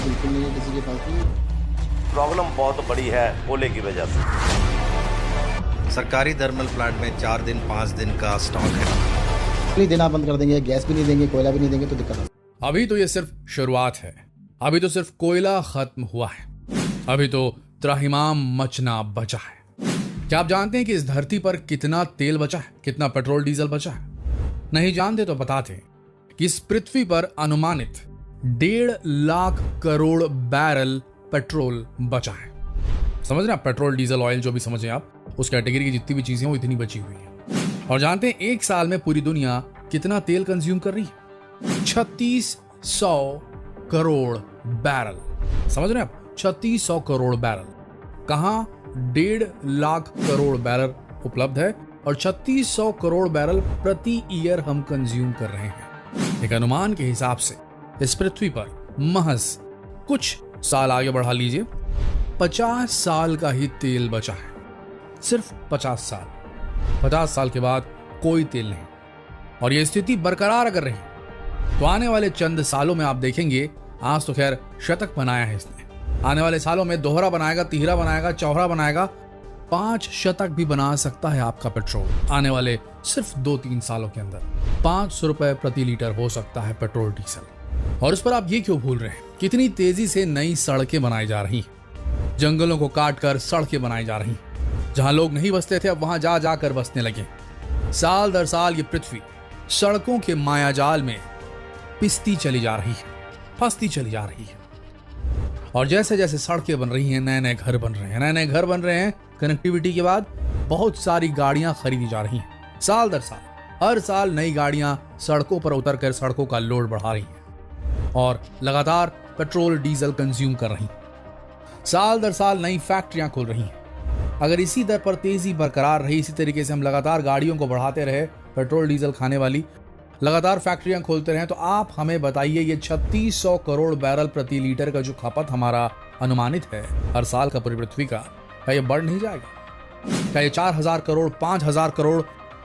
बिल्कुल नहीं है किसी के पास भी। प्रॉब्लम बहुत बड़ी है ओले की वजह से। सरकारी थर्मल प्लांट में 4 दिन 5 दिन का स्टॉक है। नहीं देना बंद कर देंगे, गैस भी नहीं देंगे, कोयला भी नहीं देंगे तो दिक्कत है। अभी तो ये सिर्फ शुरुआत है। अभी तो सिर्फ कोयला खत्म हुआ है। अभी तो त्राहिमाम मचना बचा है। क्या आप जानते हैं कि इस धरती पर कितना तेल बचा है, कितना पेट्रोल डीजल बचा है? नहीं जानते तो बताते हैं कि इस पृथ्वी पर अनुमानित 1.5 लाख करोड़ बैरल पेट्रोल बचा है। समझ रहे हैं? पेट्रोल डीजल ऑयल जो भी समझें आप, उस कैटेगरी की जितनी भी चीजें वो इतनी बची हुई है। और जानते हैं एक साल में पूरी दुनिया कितना तेल कंज्यूम कर रही है? 3600 करोड़ बैरल। समझ रहे हैं आप? 3600 करोड़ बैरल। कहां 1.5 लाख करोड़ बैरल उपलब्ध है और 3600 करोड़ बैरल प्रति ईयर हम कंज्यूम कर रहे हैं। एक अनुमान के हिसाब से इस पृथ्वी पर महज कुछ साल आगे बढ़ा लीजिए, 50 साल का ही तेल बचा है। सिर्फ 50 साल। 50 साल के बाद कोई तेल नहीं। और यह स्थिति बरकरार अगर रही तो आने वाले चंद सालों में आप देखेंगे, आज तो खैर शतक बनाया है इसने, आने वाले सालों में दोहरा बनाएगा, तीहरा बनाएगा, चौहरा बनाएगा, 5 शतक भी बना सकता है आपका पेट्रोल। आने वाले सिर्फ 2-3 सालों के अंदर 500 रुपए प्रति लीटर हो सकता है पेट्रोल डीजल। और उस पर आप ये क्यों भूल रहे हैं? कितनी तेजी से नई सड़कें बनाई जा रही हैं। जंगलों को काट कर सड़कें बनाई जा रही हैं। जहां लोग नहीं बसते थे अब वहां जा जाकर बसने लगे। साल दर साल ये पृथ्वी सड़कों के मायाजाल में पिसती चली जा रही है, फंसती चली जा रही है। और जैसे जैसे सड़कें बन रही हैं, नए नए घर बन रहे हैं, नए नए घर बन रहे हैं। कनेक्टिविटी के बाद बहुत सारी गाड़ियां खरीदी जा रही हैं। साल दर साल, हर साल नई गाड़ियां सड़कों पर उतरकर सड़कों का लोड बढ़ा रही हैं और लगातार पेट्रोल डीजल कंज्यूम कर रही हैं। साल दर साल नई फैक्ट्रियां खुल रही हैं। अगर इसी दर पर तेजी बरकरार रही, इसी तरीके से हम लगातार गाड़ियों को बढ़ाते रहे, पेट्रोल डीजल खाने वाली लगातार फैक्ट्रियां खोलते रहे, तो आप हमें बताइए ये 3600 करोड़ बैरल प्रति लीटर का जो खपत हमारा अनुमानित है हर साल का पूरी पृथ्वी का, क्या ये बढ़ नहीं जाएगा? क्या ये 4000 करोड़ 5000 करोड़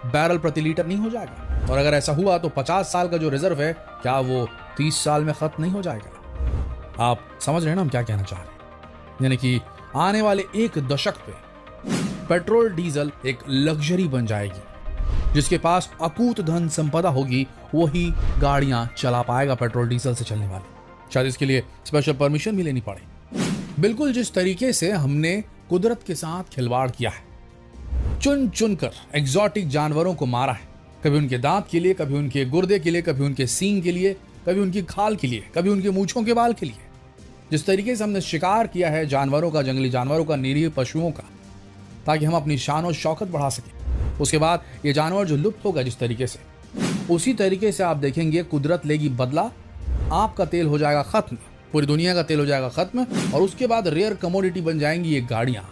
बैरल प्रति लीटर नहीं हो जाएगा? और अगर ऐसा हुआ तो 50 साल का जो रिजर्व है, क्या वो 30 साल में खत्म नहीं हो जाएगा? आप समझ रहे हैं ना हम क्या कहना चाह रहे हैं? यानी कि आने वाले 1 दशक पे पेट्रोल डीजल एक लग्जरी बन जाएगी। जिसके पास अकूत धन संपदा होगी वही गाड़ियां चला पाएगा पेट्रोल डीजल से चलने वाली। शायद इसके लिए स्पेशल परमिशन भी लेनी पड़े। बिल्कुल जिस तरीके से हमने कुदरत के साथ खिलवाड़ किया है, चुन चुन कर एग्जॉटिक जानवरों को मारा है, कभी उनके दांत के लिए, कभी उनके गुर्दे के लिए, कभी उनके सींग के लिए, कभी उनकी खाल के लिए, कभी उनके मूंछों के बाल के लिए। जिस तरीके से हमने शिकार किया है जानवरों का, जंगली जानवरों का, निरीह पशुओं का, ताकि हम अपनी शान और शौकत बढ़ा सकें। उसके बाद ये जानवर जो लुप्त होगा जिस तरीके से, उसी तरीके से आप देखेंगे कुदरत लेगी बदला। आपका तेल हो जाएगा खत्म, पूरी दुनिया का तेल हो जाएगा खत्म, और उसके बाद रेयर कमोडिटी बन जाएंगी ये गाड़ियां।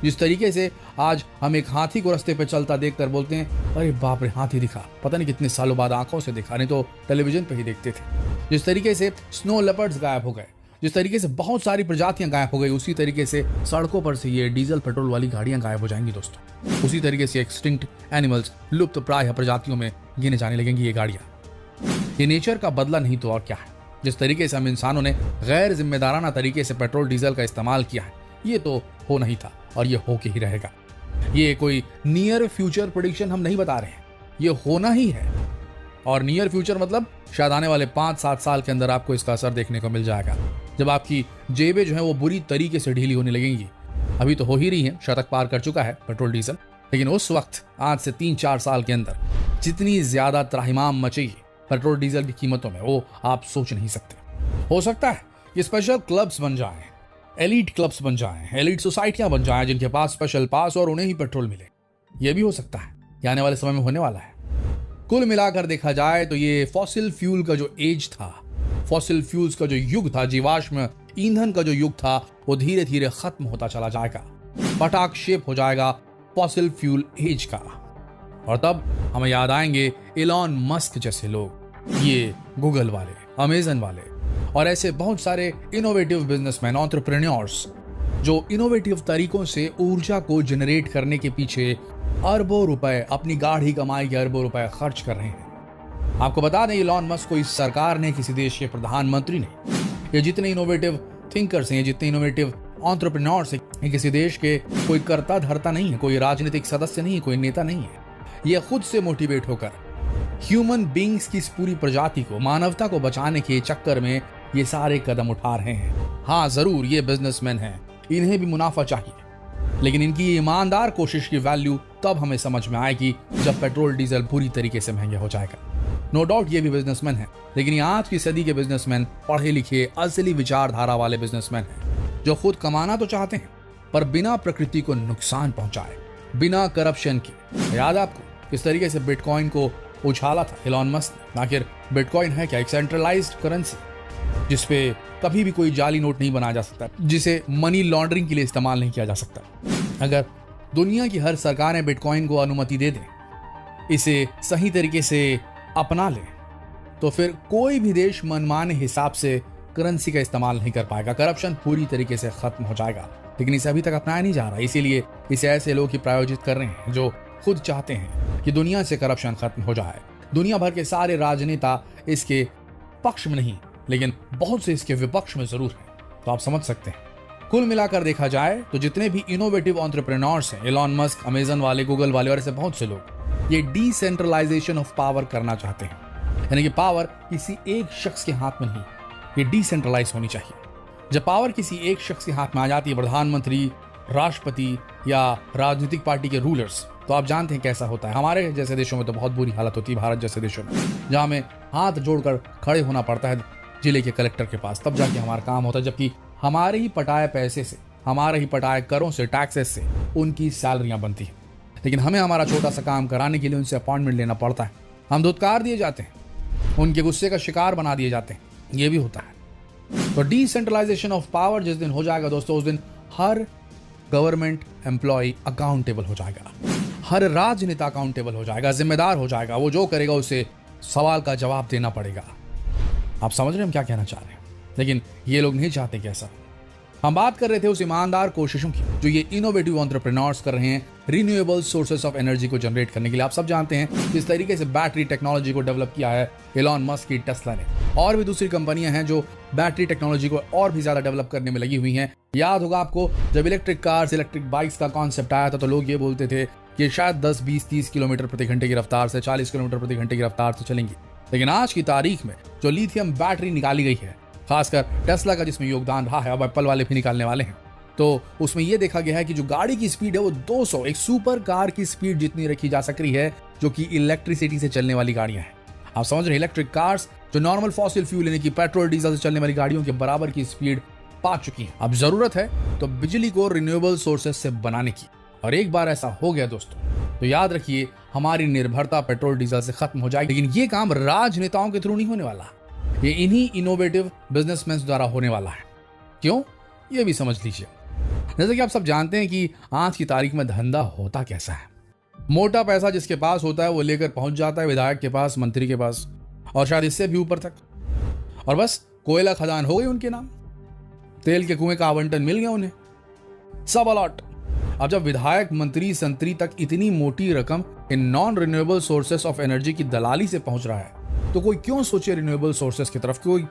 जिस तरीके से आज हम एक हाथी को रास्ते पे चलता देखकर बोलते हैं, अरे बाप रे हाथी दिखा, पता नहीं कितने सालों बाद आंखों से दिखा, नहीं तो टेलीविजन पे ही देखते थे। जिस तरीके से स्नो लेपर्ड्स गायब हो गए, जिस तरीके से बहुत सारी प्रजातियां गायब हो गई, उसी तरीके से सड़कों पर से ये डीजल पेट्रोल वाली गाड़ियां गायब हो जाएंगी दोस्तों। उसी तरीके से एक्सटिंक्ट एनिमल्स, लुप्त प्राय प्रजातियों में गिने जाने लगेंगी ये गाड़ियां। ये नेचर का बदला नहीं तो और क्या है। जिस तरीके से हम इंसानों ने गैर जिम्मेदाराना तरीके से पेट्रोल डीजल का इस्तेमाल किया है, ये तो हो नहीं था और ये हो के ही रहेगा। ये कोई नियर फ्यूचर प्रेडिक्शन हम नहीं बता रहे हैं, ये होना ही है। और नियर फ्यूचर मतलब शायद आने वाले 5-7 साल के अंदर आपको इसका असर देखने को मिल जाएगा, जब आपकी जेबें जो है वो बुरी तरीके से ढीली होने लगेंगी। अभी तो हो ही रही है, शतक पार कर चुका है पेट्रोल डीजल, लेकिन उस वक्त आज से 3-4 साल के अंदर जितनी ज्यादा त्राहिमाम मचेगी पेट्रोल डीजल की कीमतों में, वो आप सोच नहीं सकते। हो सकता है ये स्पेशल क्लब्स बन जाएं, एलीट क्लब्स बन जाएं, एलीट सोसाइटियां बन जाएं जिनके पास स्पेशल पास और उन्हें ही पेट्रोल मिले। यह भी हो सकता है, ये आने वाले समय में होने वाला है। कुल मिलाकर देखा जाए तो ये फॉसिल फ्यूल का जो एज था, फॉसिल फ्यूल्स का जो युग था, जीवाश्म ईंधन का जो युग था, वो धीरे धीरे खत्म होता चला जाएगा, पटाक्षेप हो जाएगा फॉसिल फ्यूल एज का। और तब हमें याद आएंगे एलॉन मस्क जैसे लोग, ये गूगल वाले, अमेजन वाले और ऐसे बहुत सारे इनोवेटिव बिजनेसमैन, एंटरप्रेन्योर्स जो इनोवेटिव तरीकों से ऊर्जा को जनरेट करने के पीछे अरबों रुपए, अपनी गाढ़ी कमाई के अरबों रुपए खर्च कर रहे हैं। आपको बता दें, एलॉन मस्क को इस सरकार ने, किसी देश के प्रधानमंत्री ने ये जितने इनोवेटिव थिंकर्स हैं, ये जितने इनोवेटिव एंटरप्रेन्योर्स हैं, ये किसी देश के कोई कर्ता धर्ता नहीं है, कोई राजनीतिक सदस्य नहीं है, कोई नेता नहीं है। ये खुद से मोटिवेट होकर ह्यूमन बींग्स की इस पूरी प्रजाति को, मानवता को बचाने के चक्कर में ये सारे कदम उठा रहे हैं। हाँ जरूर ये बिजनेसमैन हैं, इन्हें भी मुनाफा चाहिए, लेकिन इनकी ईमानदार कोशिश की वैल्यू तब हमें समझ में आएगी जब पेट्रोल डीजल पूरी तरीके से महंगा हो जाएगा। नो डाउट ये भी बिजनेसमैन हैं, लेकिन ये आज की सदी के बिजनेसमैन पढ़े लिखे असली विचारधारा वाले बिजनेसमैन हैं, जो खुद कमाना तो चाहते हैं पर बिना प्रकृति को नुकसान पहुंचाए, बिना करप्शन के। याद आपको किस तरीके से बिटकॉइन को उछाला था एलॉन मस्क ने। आखिर बिटकॉइन है क्या? एक सेंट्रलाइज्ड करेंसी जिसपे कभी भी कोई जाली नोट नहीं बनाया जा सकता, जिसे मनी लॉन्ड्रिंग के लिए इस्तेमाल नहीं किया जा सकता। अगर दुनिया की हर सरकारें बिटकॉइन को अनुमति दे दें, इसे सही तरीके से अपना लें, तो फिर कोई भी देश मनमाने हिसाब से करेंसी का इस्तेमाल नहीं कर पाएगा। करप्शन पूरी तरीके से खत्म हो जाएगा, लेकिन इसे अभी तक अपनाया नहीं जा रहा। इसीलिए इसे ऐसे लोग ही प्रायोजित कर रहे हैं जो खुद चाहते हैं कि दुनिया से करप्शन खत्म हो जाए। दुनिया भर के सारे राजनेता इसके पक्ष में नहीं, लेकिन बहुत से इसके विपक्ष में जरूर हैं। तो आप समझ सकते हैं, कुल मिलाकर देखा जाए तो जितने भी इनोवेटिव एंटरप्रेन्योर्स हैं, एलॉन मस्क, अमेजन वाले, गूगल वाले और ऐसे बहुत से लोग, ये डिसेंट्रलाइजेशन ऑफ पावर करना चाहते हैं। यानी कि पावर किसी एक शख्स के हाथ में नहीं, ये डिसेंट्रलाइज होनी चाहिए। जब पावर किसी एक शख्स के हाथ में आ जाती है, प्रधानमंत्री, राष्ट्रपति या राजनीतिक पार्टी के रूलर्स, तो आप जानते हैं कैसा होता है। हमारे जैसे देशों में तो बहुत बुरी हालत होती है, भारत जैसे देशों में, जहां हमें हाथ जोड़कर खड़े होना पड़ता है जिले के कलेक्टर के पास, तब जाके हमारा काम होता है। जबकि हमारे ही पटाए पैसे से, हमारे ही पटाए करों से, टैक्सेस से उनकी सैलरियां बनती हैं, लेकिन हमें हमारा छोटा सा काम कराने के लिए उनसे अपॉइंटमेंट लेना पड़ता है। हम धुतकार दिए जाते हैं, उनके गुस्से का शिकार बना दिए जाते हैं, ये भी होता है। तो डिसेंट्रलाइजेशन ऑफ पावर जिस दिन हो जाएगा दोस्तों, उस दिन हर गवर्नमेंट एम्प्लॉय अकाउंटेबल हो जाएगा, हर राजनेता अकाउंटेबल हो जाएगा, जिम्मेदार हो जाएगा। वो जो करेगा उसे सवाल का जवाब देना पड़ेगा। आप समझ रहे हैं हम क्या कहना चाह रहे हैं? लेकिन ये लोग नहीं चाहते कि ऐसा। हम बात कर रहे थे उस ईमानदार कोशिशों की जो ये इनोवेटिव एंटरप्रेन्योर्स कर रहे हैं रिन्यूएबल सोर्सेस ऑफ एनर्जी को जनरेट करने के लिए। आप सब जानते हैं किस तरीके से बैटरी टेक्नोलॉजी को डेवलप किया है एलॉन मस्क की टेस्ला ने, और भी दूसरी कंपनियां हैं जो बैटरी टेक्नोलॉजी को और भी ज्यादा डेवलप करने में लगी हुई हैं। याद होगा आपको, जब इलेक्ट्रिक कार्स, इलेक्ट्रिक बाइक्स का कॉन्सेप्ट आया था तो लोग ये बोलते थे कि शायद 10, 20, 30 किलोमीटर प्रति घंटे की रफ्तार से, 40 किलोमीटर प्रति घंटे की रफ्तार से चलेंगी। लेकिन आज की तारीख में जो लिथियम बैटरी निकाली गई है, खासकर टेस्ला का जिसमें योगदान रहा है, अब एप्पल वाले भी निकालने वाले हैं, तो उसमें यह देखा गया है कि जो गाड़ी की स्पीड है वो 200, एक सुपर कार की स्पीड जितनी रखी जा सक रही है, जो कि इलेक्ट्रिसिटी से चलने वाली गाड़ियां हैं। आप समझ रहे हैं, इलेक्ट्रिक कार्स जो नॉर्मल फॉसिल फ्यूल यानी कि पेट्रोल डीजल से चलने वाली गाड़ियों के बराबर की स्पीड पा चुकी है। अब जरूरत है तो बिजली को रिन्यूएबल सोर्सेस से बनाने की, और एक बार ऐसा हो गया दोस्तों तो याद रखिए हमारी निर्भरता पेट्रोल डीजल से खत्म हो जाएगी। लेकिन ये काम राजनेताओं के थ्रू नहीं होने वाला, ये इन्हीं इनोवेटिव बिजनेसमैन द्वारा होने वाला है। क्यों, ये भी समझ लीजिए। जैसे कि आप सब जानते हैं कि आज की तारीख में धंधा होता कैसा है। मोटा पैसा जिसके पास होता है वो लेकर पहुंच जाता है विधायक के पास, मंत्री के पास, और शायद इससे भी ऊपर तक, और बस कोयला खदान हो गई उनके नाम, तेल के कुएं का आवंटन मिल गया उन्हें, सब अलॉट। अब जब विधायक, मंत्री, संतरी तक इतनी मोटी रकम in non renewable sources of energy की दलाली से पहुंच रहा है, तो कोई क्यों सोचे रिन्यूएबल सोर्सेस की तरफ, कोई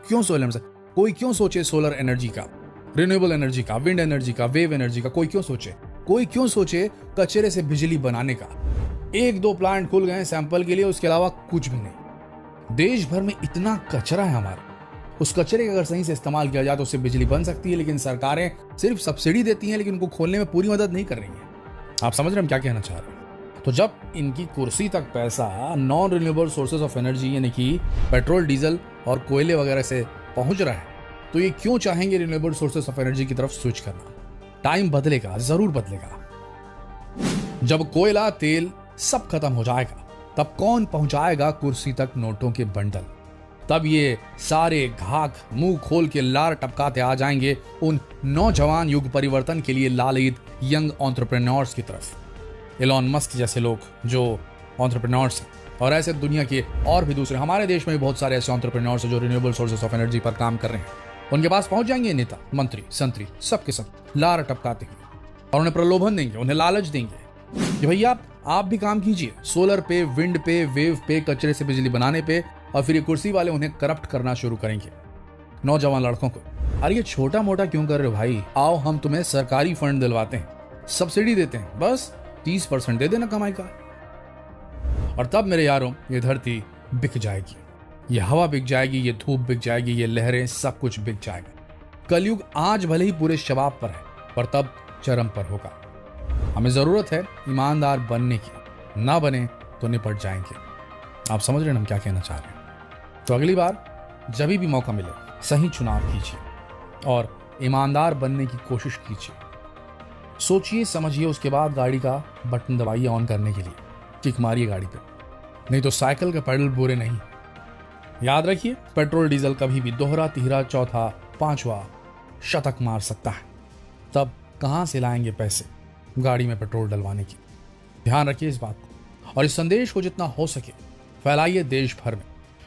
क्यों सोचे सोलर एनर्जी का, रिन्यूएबल एनर्जी का, विंड एनर्जी का, वेव एनर्जी का, कोई क्यों सोचे कचरे से बिजली बनाने का। 1-2 प्लांट खुल गए सैंपल के लिए, उसके अलावा कुछ भी नहीं। देश भर में इतना कचरा है हमारा, उस कचरे का अगर सही से इस्तेमाल किया जाए तो उससे बिजली बन सकती है। लेकिन सरकारें सिर्फ सब्सिडी देती हैं, लेकिन उनको खोलने में पूरी मदद नहीं कर रही हैं। आप समझ रहे हैं क्या कहना चाह रहे हैं? तो जब इनकी कुर्सी तक पैसा non renewable sources of energy यानी कि पेट्रोल, डीजल और कोयले वगैरह से पहुंच रहा है, तो ये क्यों चाहेंगे रिन्यूएबल सोर्सेज ऑफ एनर्जी की तरफ स्विच करना? टाइम बदलेगा, जरूर बदलेगा। जब कोयला, तेल सब खत्म हो जाएगा, तब कौन पहुंचाएगा कुर्सी तक नोटों के बंडल? तब ये सारे घाघ मुंह खोल के लार टपकाते आ जाएंगे उन नौजवान युग परिवर्तन के लिए लालयित यंग एंटरप्रेन्योर्स की तरफ। एलॉन मस्क जैसे लोग जो एंटरप्रेन्योर्स हैं, और ऐसे दुनिया के और भी दूसरे, हमारे देश में भी बहुत सारे ऐसे एंटरप्रेन्योर्स हैं जो रिन्यूएबल सोर्सेस ऑफ एनर्जी पर काम कर रहे हैं। उनके पास पहुंच जाएंगे नेता, मंत्री, संतरी, सबके सब लार टपकाते हैं और उन्हें प्रलोभन देंगे, उन्हें लालच देंगे कि भैया आप भी काम कीजिए सोलर पे, विंड पे, वेव पे, कचरे से बिजली बनाने पे, और फिर ये कुर्सी वाले उन्हें करप्ट करना शुरू करेंगे, नौजवान लड़कों को। अरे ये छोटा मोटा क्यों कर रहे हो भाई, आओ हम तुम्हें सरकारी फंड दिलवाते हैं, सब्सिडी देते हैं, बस 30% दे देना कमाई का। और तब मेरे यारों ये धरती बिक जाएगी, ये हवा बिक जाएगी, ये धूप बिक जाएगी, ये लहरें, सब कुछ बिक जाएगा। कलयुग आज भले ही पूरे शबाब पर है, पर तब चरम पर होगा। हमें जरूरत है ईमानदार बनने की, ना बने तो निपट जाएंगे। आप समझ रहे हैं हम क्या कहना चाह रहे हैं। तो अगली बार जब भी मौका मिले सही चुनाव कीजिए और ईमानदार बनने की कोशिश कीजिए। सोचिए समझिए, उसके बाद गाड़ी का बटन दबाइए ऑन करने के लिए, किक मारिए गाड़ी पे, नहीं तो साइकिल के पेडल बुरे नहीं। याद रखिए, पेट्रोल डीजल कभी भी दोहरा, तीहरा, चौथा, पांचवा शतक मार सकता है। तब कहां से लाएंगे पैसे गाड़ी में पेट्रोल डलवाने की। ध्यान रखिए इस बात को, और इस संदेश को जितना हो सके फैलाइए देश भर में।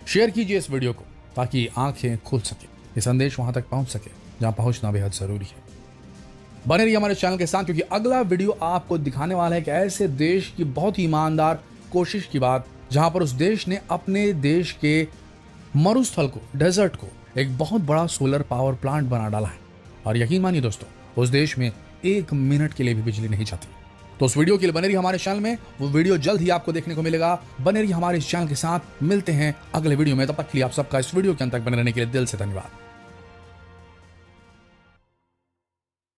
शेयर कीजिए इस वीडियो को ताकि आंखें खुल सके, ये संदेश वहां तक पहुंच सके जहां पहुंचना बेहद जरूरी है। बने रहिए हमारे चैनल के साथ, क्योंकि अगला वीडियो आपको दिखाने वाला है कि ऐसे देश की बहुत ही ईमानदार कोशिश की बात, जहां पर उस देश ने अपने देश के मरुस्थल को, डेजर्ट को एक बहुत बड़ा सोलर पावर प्लांट बना डाला है। और यकीन मानिए दोस्तों, उस देश में 1 मिनट के लिए भी बिजली नहीं जाती। तो उस वीडियो के लिए बने रहिए हमारे चैनल में, वो वीडियो जल्द ही आपको देखने को मिलेगा। बने रहिए हमारे इस चैनल के साथ, मिलते हैं अगले वीडियो में। तब तक के लिए आप सबका इस वीडियो के अंत तक बने रहने के लिए दिल से धन्यवाद।